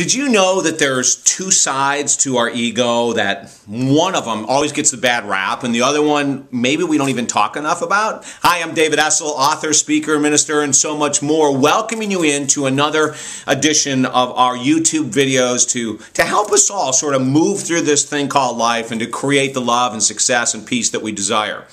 Did you know that there's two sides to our ego, that one of them always gets the bad rap and the other one maybe we don't even talk enough about? Hi, I'm David Essel, author, speaker, minister, and so much more, welcoming you into another edition of our YouTube videos to help us all sort of move through this thing called life and to create the love and success and peace that we desire.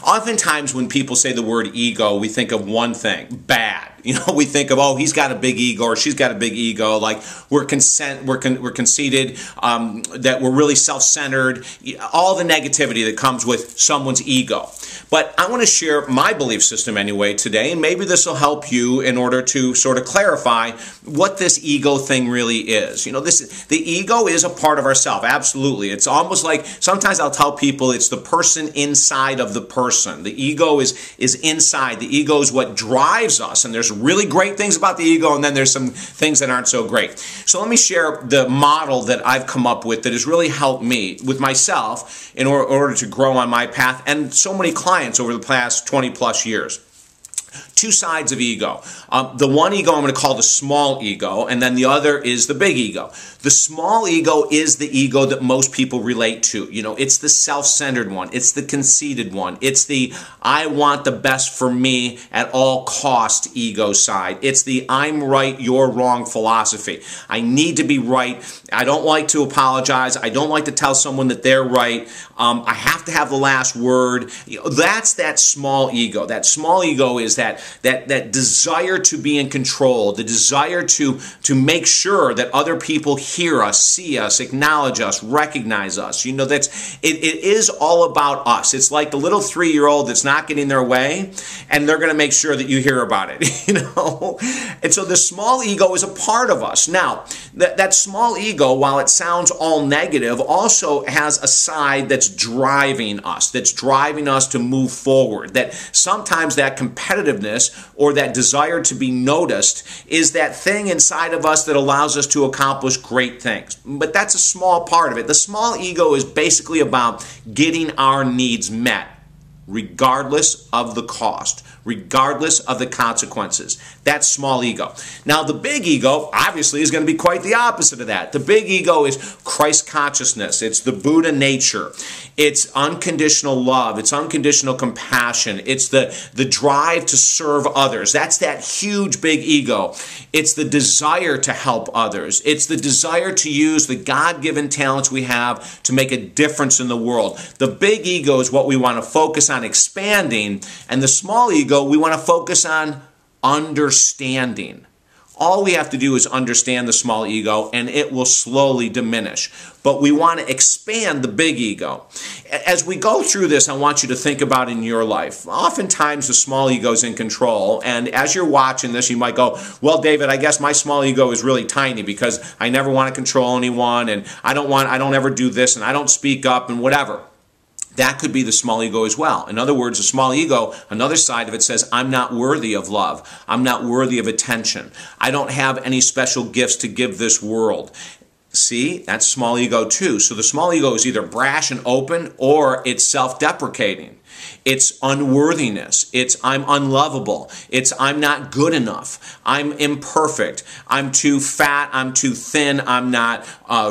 Oftentimes when people say the word ego, we think of one thing, bad. You know, we think of, oh, he's got a big ego or she's got a big ego, like we're conceited, that we're really self-centered, all the negativity that comes with someone's ego. But I want to share my belief system anyway today, and maybe this will help you in order to sort of clarify what this ego thing really is. You know, the ego is a part of ourself, absolutely. It's almost like, sometimes I'll tell people it's the person inside of the person. The ego is inside. The ego is what drives us, and there's really great things about the ego, and then there's some things that aren't so great. So let me share the model that I've come up with that has really helped me with myself in order to grow on my path and so many clients over the past 20 plus years. Two sides of ego. The one ego I'm going to call the small ego, and then the other is the big ego. The small ego is the ego that most people relate to. You know, it's the self-centered one. It's the conceited one. It's the I want the best for me at all cost ego side. It's the I'm right, you're wrong philosophy. I need to be right. I don't like to apologize. I don't like to tell someone that they're right. I have to have the last word. You know, that's that small ego. That small ego is that desire to be in control, the desire to make sure that other people hear us, see us, acknowledge us, recognize us. You know, it is all about us. It's like the little 3-year-old that's not getting their way, and they're going to make sure that you hear about it, you know? And so the small ego is a part of us. Now, that small ego, while it sounds all negative, also has a side that's driving us to move forward. That sometimes that competitiveness or that desire to be noticed is that thing inside of us that allows us to accomplish great things. But that's a small part of it. The small ego is basically about getting our needs met, regardless of the cost, regardless of the consequences. That's small ego. Now, the big ego, obviously, is going to be quite the opposite of that. The big ego is Christ consciousness. It's the Buddha nature. It's unconditional love. It's unconditional compassion. It's the drive to serve others. That's that huge big ego. It's the desire to help others. It's the desire to use the God-given talents we have to make a difference in the world. The big ego is what we want to focus on expanding, and the small ego we want to focus on understanding. All we have to do is understand the small ego, and it will slowly diminish. But we want to expand the big ego. As we go through this, I want you to think about in your life. Oftentimes, the small ego is in control, and as you're watching this, you might go, well, David, I guess my small ego is really tiny because I never want to control anyone, and I don't ever do this, and I don't speak up, and whatever. That could be the small ego as well. In other words, the small ego, another side of it says, I'm not worthy of love. I'm not worthy of attention. I don't have any special gifts to give this world. See, that's small ego too. So the small ego is either brash and open or it's self-deprecating. It's unworthiness. It's I'm unlovable. It's I'm not good enough. I'm imperfect. I'm too fat. I'm too thin. I'm not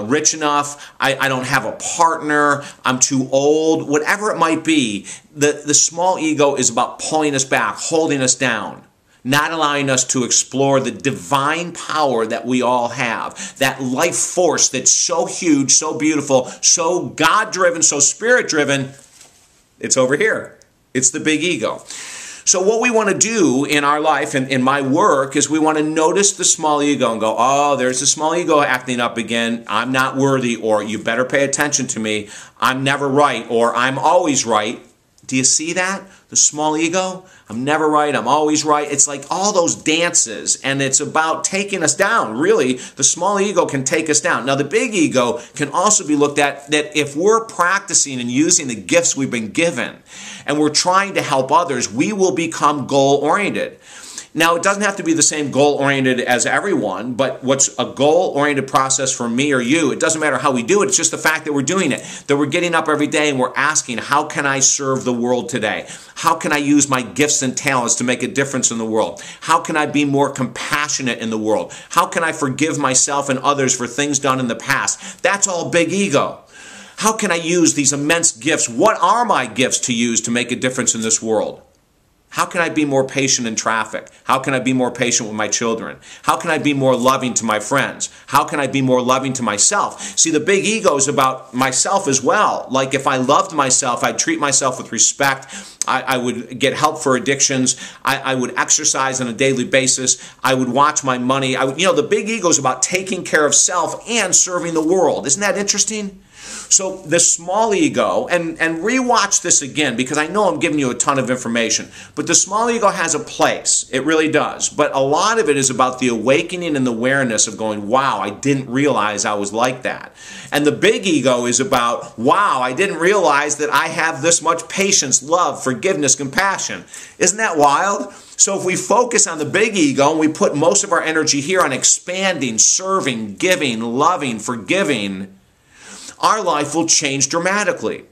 rich enough. I don't have a partner. I'm too old. Whatever it might be, the small ego is about pulling us back, holding us down, not allowing us to explore the divine power that we all have, that life force that's so huge, so beautiful, so God-driven, so spirit-driven. It's over here. It's the big ego. So what we want to do in our life and in my work is we want to notice the small ego and go, oh, there's the small ego acting up again. I'm not worthy, or you better pay attention to me. I'm never right, or I'm always right. Do you see that? The small ego? I'm never right, I'm always right. It's like all those dances, and it's about taking us down. Really, the small ego can take us down. Now, the big ego can also be looked at that if we're practicing and using the gifts we've been given, and we're trying to help others, we will become goal-oriented. Now, it doesn't have to be the same goal-oriented as everyone, but what's a goal-oriented process for me or you, it doesn't matter how we do it, it's just the fact that we're doing it, that we're getting up every day and we're asking, how can I serve the world today? How can I use my gifts and talents to make a difference in the world? How can I be more compassionate in the world? How can I forgive myself and others for things done in the past? That's all big ego. How can I use these immense gifts? What are my gifts to use to make a difference in this world? How can I be more patient in traffic? How can I be more patient with my children? How can I be more loving to my friends? How can I be more loving to myself? See, the big ego is about myself as well. Like if I loved myself, I'd treat myself with respect. I would get help for addictions. I would exercise on a daily basis. I would watch my money. The big ego is about taking care of self and serving the world. Isn't that interesting? So the small ego, and rewatch this again because I know I'm giving you a ton of information, but the small ego has a place. It really does. But a lot of it is about the awakening and the awareness of going, wow, I didn't realize I was like that. And the big ego is about, wow, I didn't realize that I have this much patience, love, forgiveness, compassion. Isn't that wild? So if we focus on the big ego and we put most of our energy here on expanding, serving, giving, loving, forgiving, our life will change dramatically.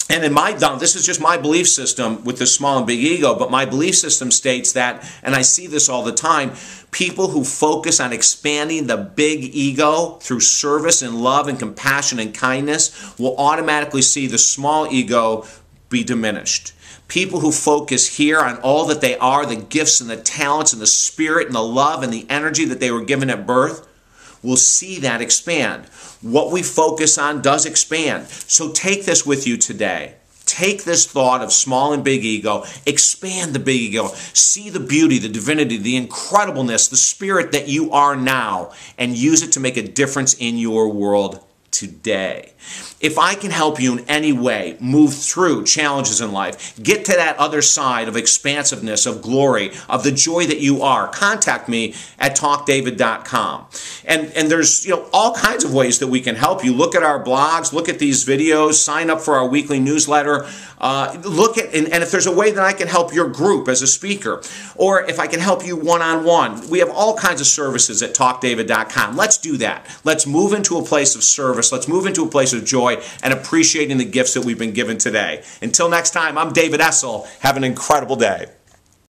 And this is just my belief system with the small and big ego, but my belief system states that, and I see this all the time, people who focus on expanding the big ego through service and love and compassion and kindness will automatically see the small ego be diminished. People who focus here on all that they are, the gifts and the talents and the spirit and the love and the energy that they were given at birth, will see that expand. What we focus on does expand. So take this with you today. Take this thought of small and big ego, expand the big ego, see the beauty, the divinity, the incredibleness, the spirit that you are now, and use it to make a difference in your world today. If I can help you in any way move through challenges in life, get to that other side of expansiveness, of glory, of the joy that you are, contact me at talkdavid.com. And there's all kinds of ways that we can help you. Look at our blogs, look at these videos, sign up for our weekly newsletter. And if there's a way that I can help your group as a speaker, or if I can help you one-on-one, we have all kinds of services at talkdavid.com. Let's do that. Let's move into a place of service. Let's move into a place of joy and appreciating the gifts that we've been given today. Until next time, I'm David Essel. Have an incredible day.